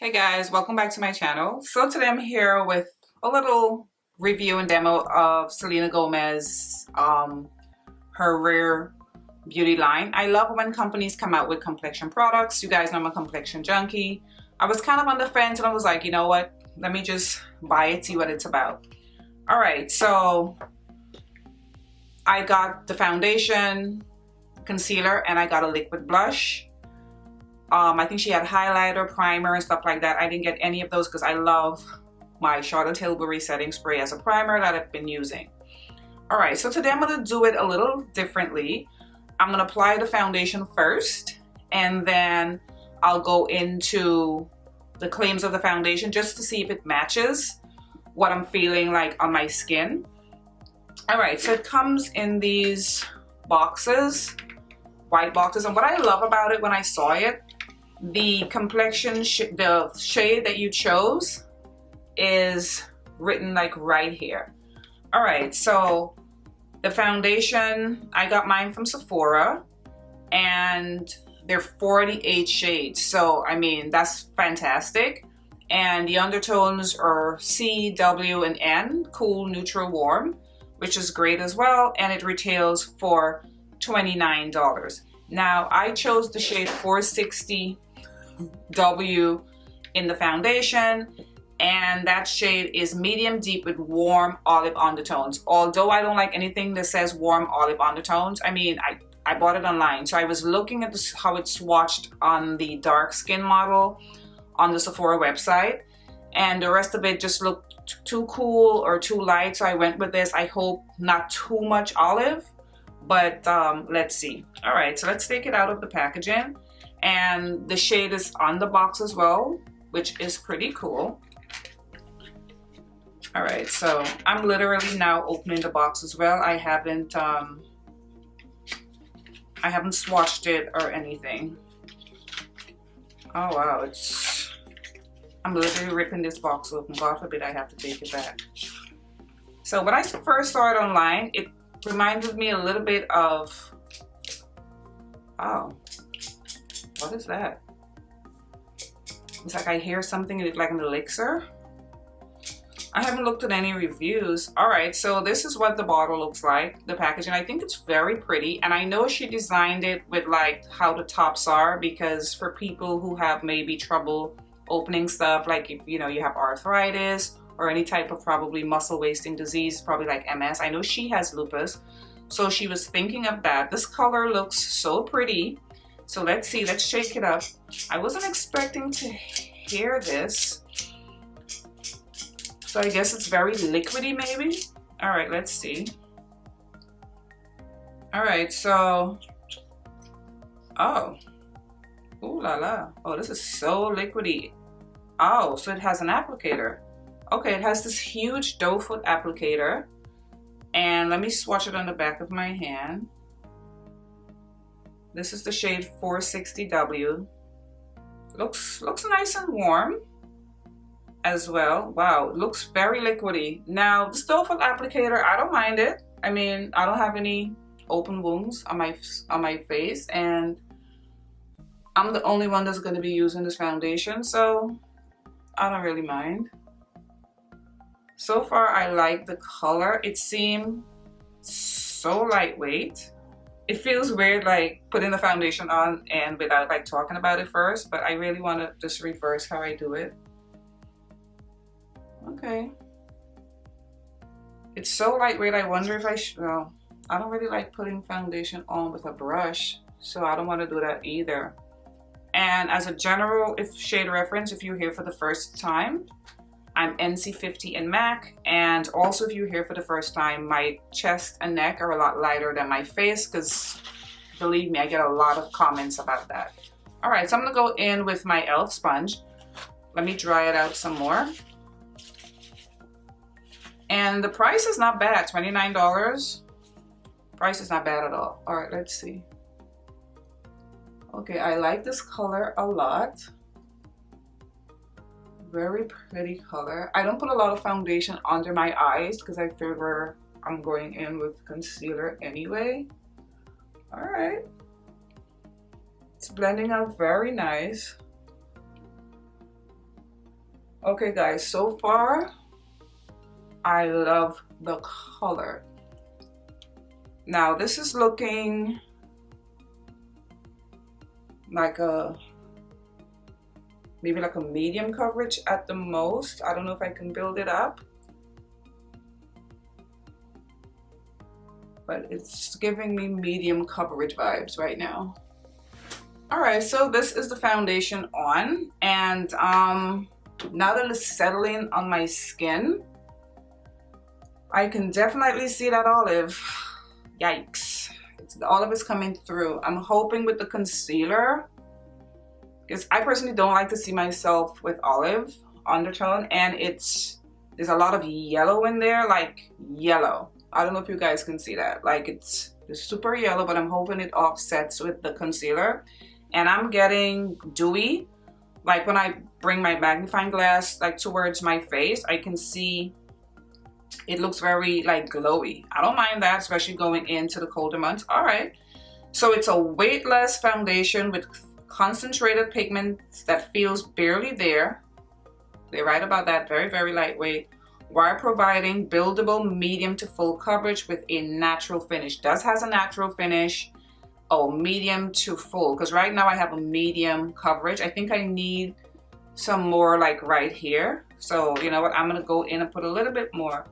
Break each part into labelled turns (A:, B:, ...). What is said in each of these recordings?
A: Hey guys, welcome back to my channel. So today I'm here with a little review and demo of Selena Gomez, her Rare Beauty line. I love when companies come out with complexion products. You guys know I'm a complexion junkie. I was kind of on the fence and I was like, you know what? Let me just buy it, see what it's about. All right, so I got the foundation, concealer, and I got a liquid blush. I think she had highlighter, primer, and stuff like that. I didn't get any of those because I love my Charlotte Tilbury setting spray as a primer that I've been using. All right, so today I'm gonna do it a little differently. I'm gonna apply the foundation first, and then I'll go into the claims of the foundation just to see if it matches what I'm feeling like on my skin. All right, so it comes in these boxes, white boxes, and what I love about it when I saw it, the complexion, the shade that you chose is written like right here. All right, so the foundation, I got mine from Sephora and they're 48 shades. So, I mean, that's fantastic. And the undertones are C, W, and N, cool, neutral, warm, which is great as well. And it retails for $29. Now, I chose the shade 460W in the foundation, and that shade is medium deep with warm olive undertones. Although I don't like anything that says warm olive undertones, I mean, I bought it online, so I was looking at this, how it's swatched on the dark skin model on the Sephora website, and the rest of it just looked too cool or too light, so I went with this. I hope not too much olive, but let's see. All right, so let's take it out of the packaging, and the shade is on the box as well, which is pretty cool. All right, so I'm literally now opening the box as well. I haven't swatched it or anything. Oh wow, I'm literally ripping this box open. God forbid I have to take it back. So when I first saw it online, it reminded me a little bit of, oh, what is that? It's like I hear something like an elixir. I haven't looked at any reviews. All right, so this is what the bottle looks like, the packaging. I think it's very pretty, and I know she designed it with like how the tops are, because for people who have maybe trouble opening stuff, like if you know you have arthritis or any type of probably muscle wasting disease, probably like MS. I know she has lupus, so she was thinking of that. This color looks so pretty. So let's see, let's shake it up. I wasn't expecting to hear this. So I guess it's very liquidy maybe. All right, let's see. All right, so, oh, ooh la la. Oh, this is so liquidy. Oh, so it has an applicator. Okay, it has this huge doe foot applicator. And let me swatch it on the back of my hand. This is the shade 460W. Looks nice and warm as well. Wow, it looks very liquidy. Now, the doe foot applicator, I don't mind it. I mean, I don't have any open wounds on my face, and I'm the only one that's going to be using this foundation, so I don't really mind. So far, I like the color. It seemed so lightweight. It feels weird like putting the foundation on and without like talking about it first, but I really want to just reverse how I do it. Okay. It's so lightweight, I wonder if I should, well, I don't really like putting foundation on with a brush, so I don't want to do that either. And as a general shade reference, if you're here for the first time, I'm NC50 in MAC, and also if you're here for the first time, my chest and neck are a lot lighter than my face, because believe me, I get a lot of comments about that. All right, so I'm gonna go in with my e.l.f. sponge. Let me dry it out some more. And the price is not bad, $29. Price is not bad at all. All right, let's see. Okay, I like this color a lot. Very pretty color. I don't put a lot of foundation under my eyes because I figure I'm going in with concealer anyway. All right. It's blending out very nice. Okay guys, so far I love the color. Now this is looking like a maybe like a medium coverage at the most. I don't know if I can build it up, but it's giving me medium coverage vibes right now. All right, so this is the foundation on, and now that it's settling on my skin, I can definitely see that olive. Yikes, the olive is coming through. I'm hoping with the concealer, because I personally don't like to see myself with olive undertone, and there's a lot of yellow in there, like yellow. I don't know if you guys can see that, like it's super yellow, but I'm hoping it offsets with the concealer. And I'm getting dewy, like when I bring my magnifying glass like towards my face, I can see it looks very like glowy. I don't mind that, especially going into the colder months. All right, so it's a weightless foundation with concentrated pigments that feels barely there. They write about that, very, very lightweight, while providing buildable medium to full coverage with a natural finish. Does has a natural finish. Oh, medium to full, because right now I have a medium coverage. I think I need some more like right here. So you know what, I'm gonna go in and put a little bit more.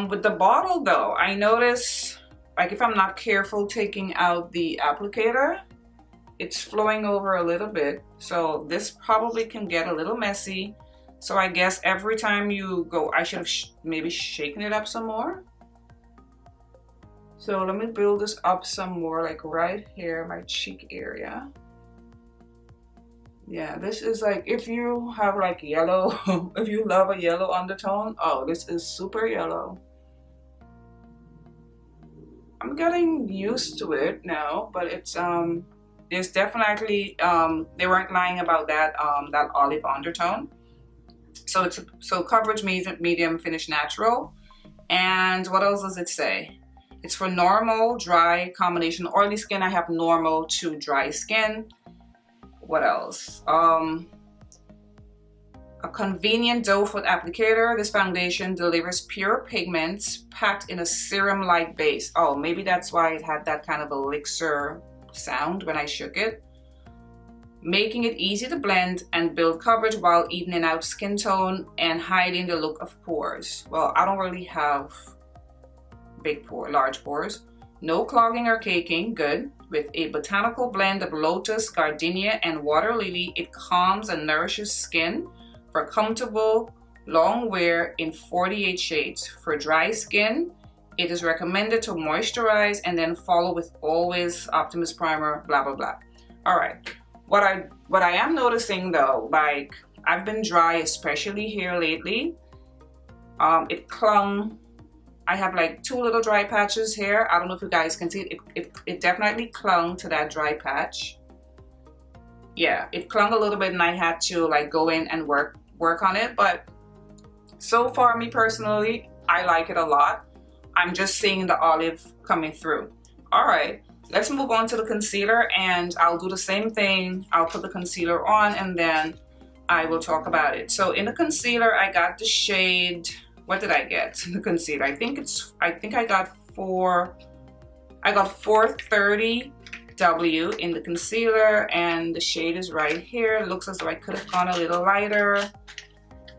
A: With the bottle though, I notice like if I'm not careful taking out the applicator, it's flowing over a little bit. So this probably can get a little messy. So I guess every time you go, I should have maybe shaken it up some more. So let me build this up some more, like right here, my cheek area. Yeah, this is like, if you have like yellow, if you love a yellow undertone, oh, this is super yellow. I'm getting used to it now, but it's there's definitely they weren't lying about that that olive undertone. So it's coverage medium, finish natural. And what else does it say? It's for normal, dry, combination oily skin. I have normal to dry skin. What else? A convenient doe foot applicator. This foundation delivers pure pigments packed in a serum-like base. Oh, maybe that's why it had that kind of elixir sound when I shook it. Making it easy to blend and build coverage while evening out skin tone and hiding the look of pores. Well, I don't really have large pores. No clogging or caking, good. With a botanical blend of lotus, gardenia, and water lily, it calms and nourishes skin for comfortable long wear in 48 shades. For dry skin, it is recommended to moisturize and then follow with Always Optimus Primer, blah, blah, blah. All right, what I am noticing though, like I've been dry, especially here lately. It clung. I have like 2 little dry patches here. I don't know if you guys can see it. It definitely clung to that dry patch. Yeah, it clung a little bit and I had to like go in and work on it. But so far, me personally, I like it a lot. I'm just seeing the olive coming through. All right, let's move on to the concealer, and I'll do the same thing. I'll put the concealer on and then I will talk about it. So in the concealer, I got the shade, what did I get in the concealer? I think I got 430W in the concealer, and the shade is right here. It looks as though I could have gone a little lighter,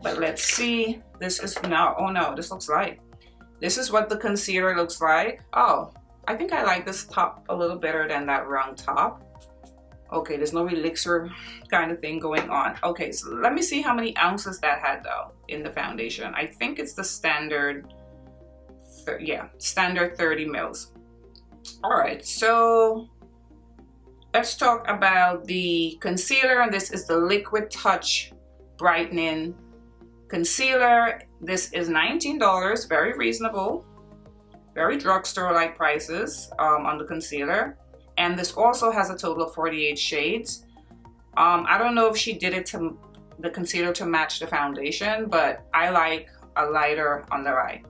A: but let's see. This is now, oh no, this looks light. This is what the concealer looks like. Oh, I think I like this top a little better than that round top. Okay, there's no elixir kind of thing going on. Okay, so let me see how many ounces that had though in the foundation. I think it's the standard, standard 30 mils. All right, so let's talk about the concealer. And this is the Liquid Touch Brightening Concealer. This is $19, very reasonable, very drugstore-like prices on the concealer. And this also has a total of 48 shades. I don't know if she did it to the concealer to match the foundation, but I like a lighter under eye.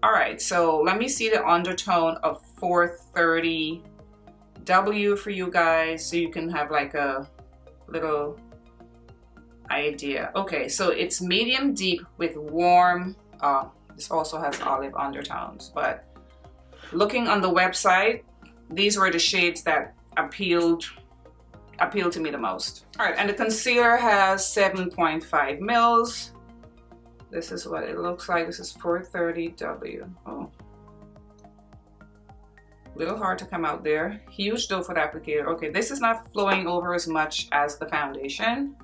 A: All right, so let me see the undertone of 430W for you guys, so you can have like a little idea. Okay, so it's medium deep with warm, this also has olive undertones, but looking on the website, these were the shades that appealed to me the most. All right, and the concealer has 7.5 mils. This is what it looks like. This is 430W. Oh, little hard to come out there. Huge doe for the applicator. Okay, this is not flowing over as much as the foundation.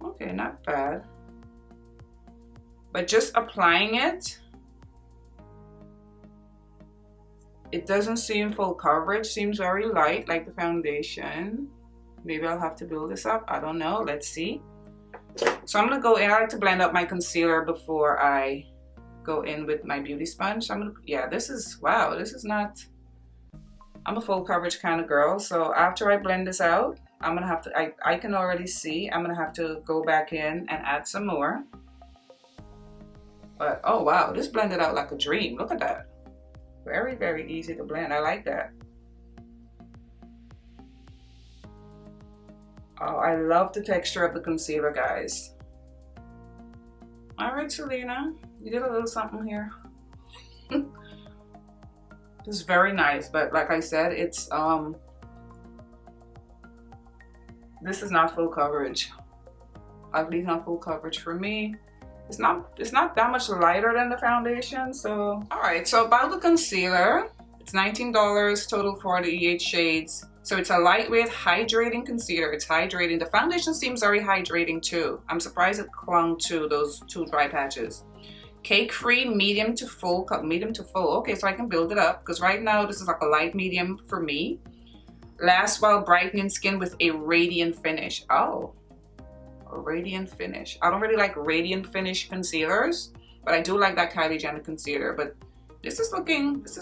A: Okay, not bad. But just applying it, it doesn't seem full coverage. Seems very light, like the foundation. Maybe I'll have to build this up. I don't know. Let's see. So I'm gonna go in. I like to blend up my concealer before I go in with my beauty sponge. Yeah, this is, wow, this is not, I'm a full coverage kind of girl. So after I blend this out, I'm gonna have to, I can already see, I'm gonna have to go back in and add some more. But oh wow, this blended out like a dream. Look at that. Very, very easy to blend. I like that. Oh, I love the texture of the concealer, guys. All right, Selena, you did a little something here. This is very nice, but like I said, it's this is not full coverage. At least not full coverage for me. It's not that much lighter than the foundation. So all right, so about the concealer, it's $19, total 48 shades. So it's a lightweight hydrating concealer. It's hydrating. The foundation seems very hydrating too. I'm surprised it clung to those two dry patches. Cake free, medium to full. Okay, so I can build it up because right now this is like a light medium for me. Lasts while brightening skin with a radiant finish. Oh, a radiant finish. I don't really like radiant finish concealers, but I do like that Kylie Jenner concealer. But this is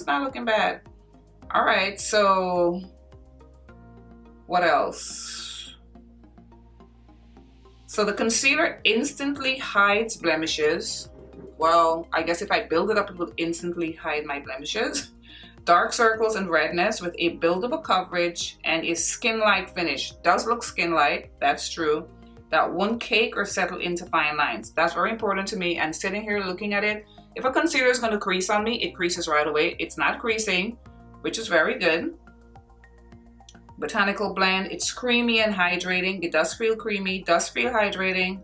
A: not looking bad. All right, so what else? So the concealer instantly hides blemishes. Well, I guess if I build it up, it will instantly hide my blemishes. Dark circles and redness with a buildable coverage and a skin-like finish. Does look skin-like, that's true. That won't cake or settle into fine lines. That's very important to me. And sitting here looking at it, if a concealer is going to crease on me, it creases right away. It's not creasing, which is very good. Botanical blend, it's creamy and hydrating. It does feel creamy, does feel hydrating,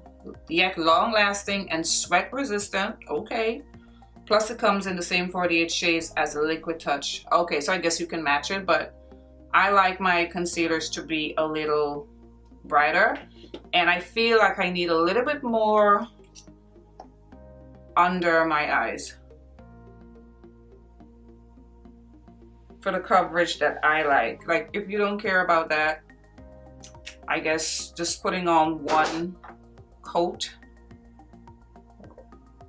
A: yet long lasting and sweat resistant. Okay. Plus it comes in the same 48 shades as a liquid touch. Okay, so I guess you can match it, but I like my concealers to be a little brighter. And I feel like I need a little bit more under my eyes for the coverage that I like. Like if you don't care about that, I guess just putting on one coat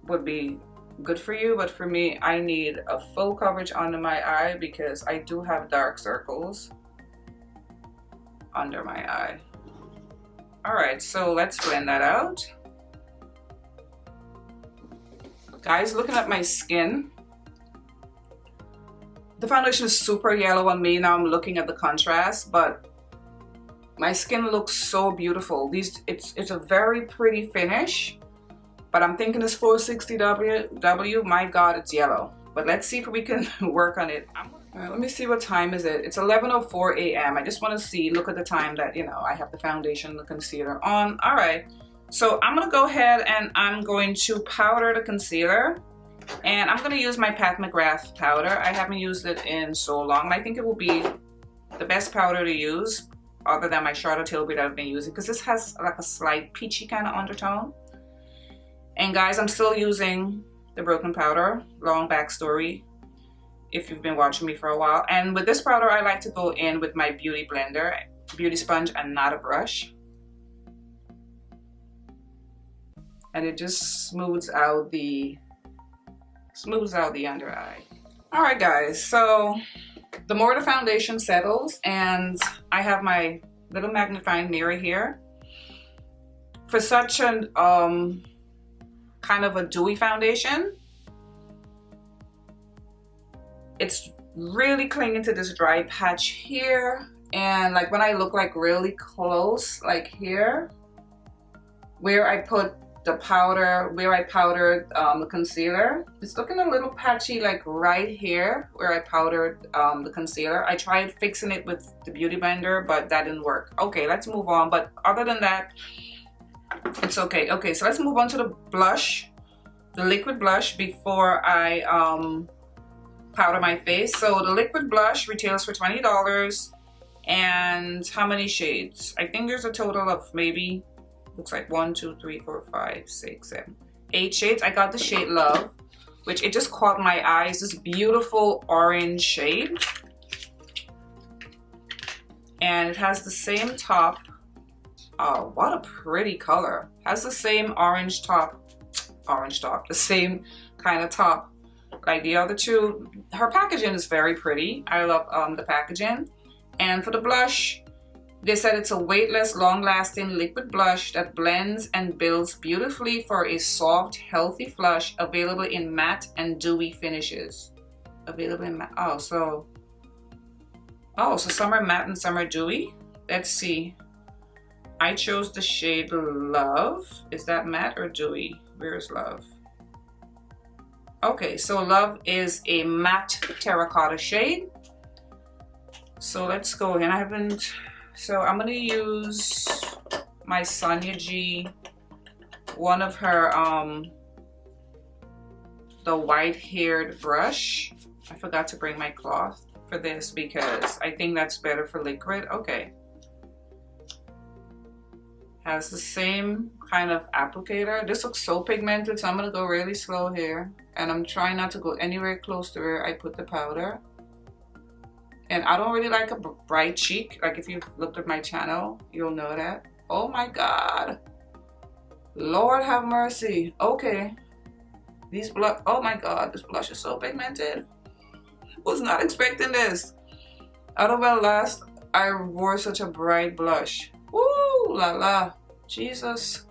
A: would be good for you. But for me, I need a full coverage under my eye because I do have dark circles under my eye. All right, so let's blend that out. Guys, looking at my skin, the foundation is super yellow on me. Now I'm looking at the contrast, but my skin looks so beautiful. It's a very pretty finish, but I'm thinking this 460W, my God, it's yellow. But let's see if we can work on it. All right, let me see what time is it. It's 11:04 a.m. I just want to see, look at the time that, you know, I have the foundation and the concealer on. All right, so I'm gonna go ahead and I'm going to powder the concealer. And I'm gonna use my Pat McGrath powder. I haven't used it in so long. I think it will be the best powder to use other than my Charlotte Tilbury that I've been using, because this has like a slight peachy kind of undertone. And guys, I'm still using the Broken powder, long backstory, if you've been watching me for a while. And with this powder, I like to go in with my beauty blender, beauty sponge, and not a brush. And it just smooths out the under eye. All right, guys, so the more the foundation settles, and I have my little magnifying mirror here, for such an kind of a dewy foundation, it's really clinging to this dry patch here, And like when I look like really close, like here, where I put the powder, where I powdered the concealer, it's looking a little patchy, like right here where I powdered the concealer. I tried fixing it with the beauty blender, but that didn't work. Okay, let's move on. But other than that, it's okay. Okay, so let's move on to the blush, the liquid blush, before I powder my face. So the liquid blush retails for $20. And how many shades? I think there's a total of maybe, looks like 1, 2, 3, 4, 5, 6, 7, 8 shades. I got the shade Love, which it just caught my eyes. This beautiful orange shade. And it has the same top. Oh, what a pretty color. Has the same orange top, the same kind of top like the other two. Her packaging is very pretty. I love the packaging. And for the blush, they said it's a weightless, long-lasting liquid blush that blends and builds beautifully for a soft, healthy flush, available in matte and dewy finishes. Available in matte. Oh, so some are matte and some are dewy. Let's see. I chose the shade Love. Is that matte or dewy? Where is Love? Okay, so Love is a matte terracotta shade. So let's go again. So I'm gonna use my Sonia G, one of her the white-haired brush. I forgot to bring my cloth for this because I think that's better for liquid. Okay. Has the same kind of applicator. This looks so pigmented, so I'm gonna go really slow here. And I'm trying not to go anywhere close to where I put the powder. And I don't really like a bright cheek. Like if you've looked at my channel, you'll know that. Oh my God. Lord have mercy. Okay. These blush, oh my God, this blush is so pigmented. Was not expecting this. Out of my last, I wore such a bright blush. Woo la la. Jesus.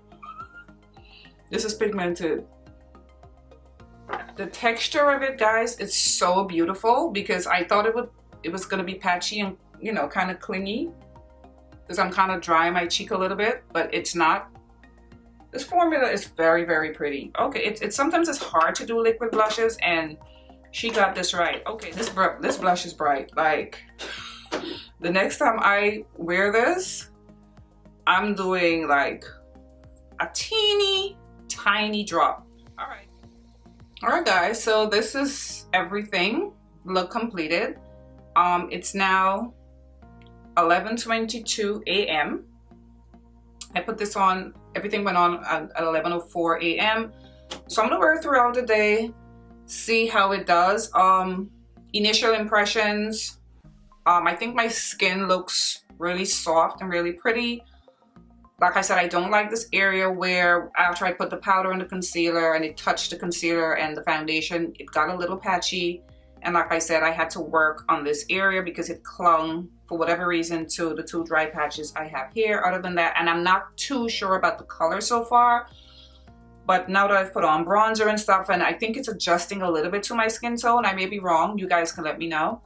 A: This is pigmented. The texture of it, guys, is so beautiful because I thought it was gonna be patchy and, you know, kind of clingy because I'm kind of dry my cheek a little bit, but it's not. This formula is very, very pretty. Okay, it's sometimes it's hard to do liquid blushes, and she got this right. Okay, this blush is bright. Like the next time I wear this, I'm doing like a teeny tiny drop. All right, guys. So this is everything. Look completed. It's now 11:22 a.m. I put this on, everything went on at 11:04 a.m. So I'm gonna wear it throughout the day, see how it does. Initial impressions, I think my skin looks really soft and really pretty. Like I said, I don't like this area where after I put the powder and the concealer and it touched the concealer and the foundation, it got a little patchy. And like I said, I had to work on this area because it clung for whatever reason to the two dry patches I have here. Other than that, and I'm not too sure about the color so far, but now that I've put on bronzer and stuff, and I think it's adjusting a little bit to my skin tone. I may be wrong, you guys can let me know.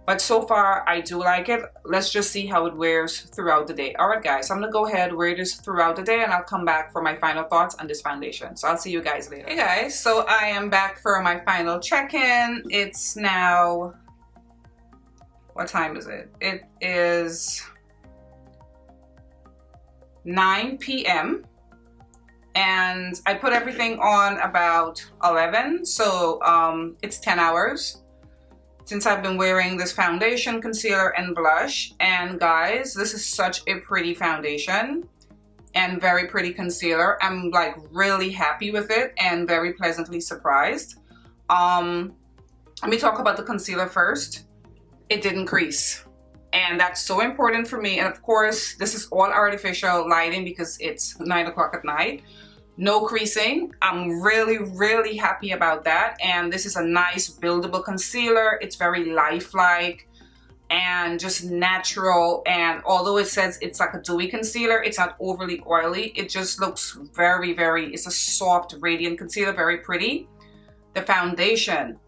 A: But so far, I do like it. Let's just see how it wears throughout the day. All right, guys, so I'm gonna go ahead, wear this throughout the day, and I'll come back for my final thoughts on this foundation. So I'll see you guys later. Hey guys, so I am back for my final check-in. It's now, what time is it? It is 9 p.m. and I put everything on about 11, so it's 10 hours since I've been wearing this foundation, concealer, and blush. And guys, this is such a pretty foundation and very pretty concealer. I'm like really happy with it and very pleasantly surprised. Let me talk about the concealer first. It didn't crease, and that's so important for me. And of course, this is all artificial lighting because it's 9 o'clock at night. No creasing. I'm really, really happy about that. And this is a nice buildable concealer. It's very lifelike and just natural. And although it says it's like a dewy concealer, it's not overly oily. It just looks very, very, it's a soft, radiant concealer, very pretty. The foundation.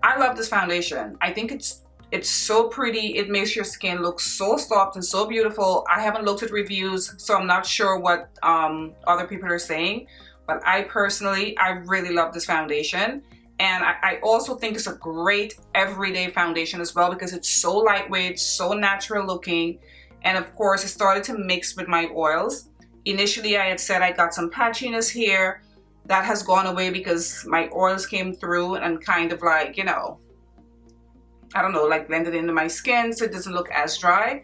A: I love this foundation. I think it's It's so pretty. It makes your skin look so soft and so beautiful. I haven't looked at reviews, so I'm not sure what other people are saying, but I personally, I really love this foundation. And I also think it's a great everyday foundation as well, because it's so lightweight, so natural looking. And of course, it started to mix with my oils. Initially, I had said I got some patchiness here. That has gone away because my oils came through and kind of like, you know, I don't know, like blended into my skin so it doesn't look as dry.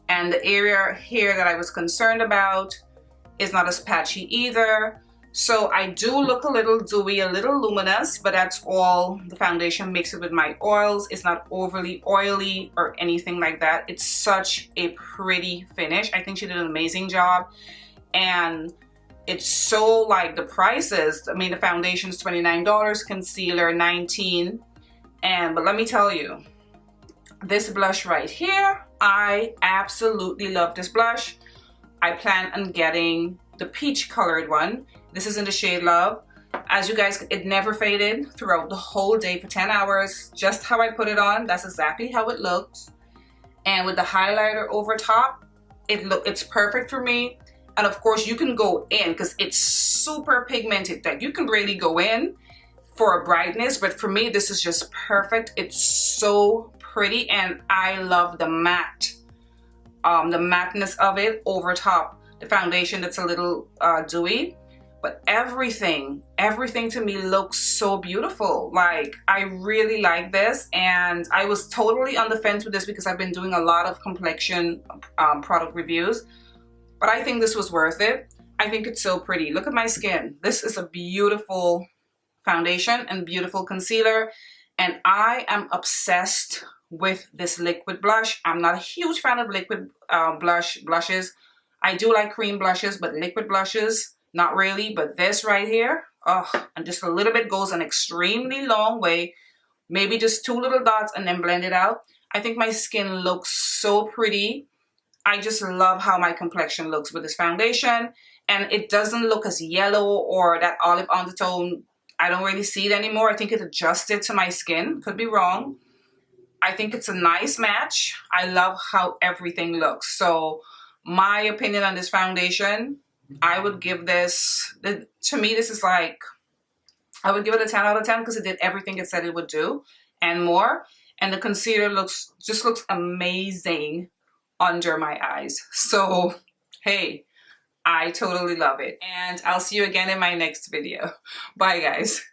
A: And the area here that I was concerned about is not as patchy either. So I do look a little dewy, a little luminous, but that's all the foundation mixed with my oils. It's not overly oily or anything like that. It's such a pretty finish. I think she did an amazing job. And it's so like the prices, I mean, the foundation's $29, concealer $19. But let me tell you, this blush right here, I absolutely love this blush. I plan on getting the peach colored one. This is in the shade Love. As you guys, it never faded throughout the whole day for 10 hours. Just how I put it on, that's exactly how it looks. And with the highlighter over top, it's perfect for me. And of course you can go in because it's super pigmented, that you can really go in for a brightness, but for me this is just perfect. It's so pretty, and I love the matte, the matteness of it over top the foundation that's a little dewy. But everything to me looks so beautiful. Like, I really like this, and I was totally on the fence with this because I've been doing a lot of complexion product reviews, but I think this was worth it. I think it's so pretty. Look at my skin. This is a beautiful foundation and beautiful concealer, and I am obsessed with this liquid blush. I'm not a huge fan of liquid blushes. I do like cream blushes, but liquid blushes, not really. But this right here, oh, and just a little bit goes an extremely long way. Maybe just 2 little dots and then blend it out. I think my skin looks so pretty. I just love how my complexion looks with this foundation, and it doesn't look as yellow or that olive undertone. I don't really see it anymore. I think it adjusted to my skin. Could be wrong. I think it's a nice match. I love how everything looks. So my opinion on this foundation, I would give this, to me this is like, I would give it a 10 out of 10 because it did everything it said it would do and more. And the concealer just looks amazing under my eyes. So hey, I totally love it. And I'll see you again in my next video. Bye guys.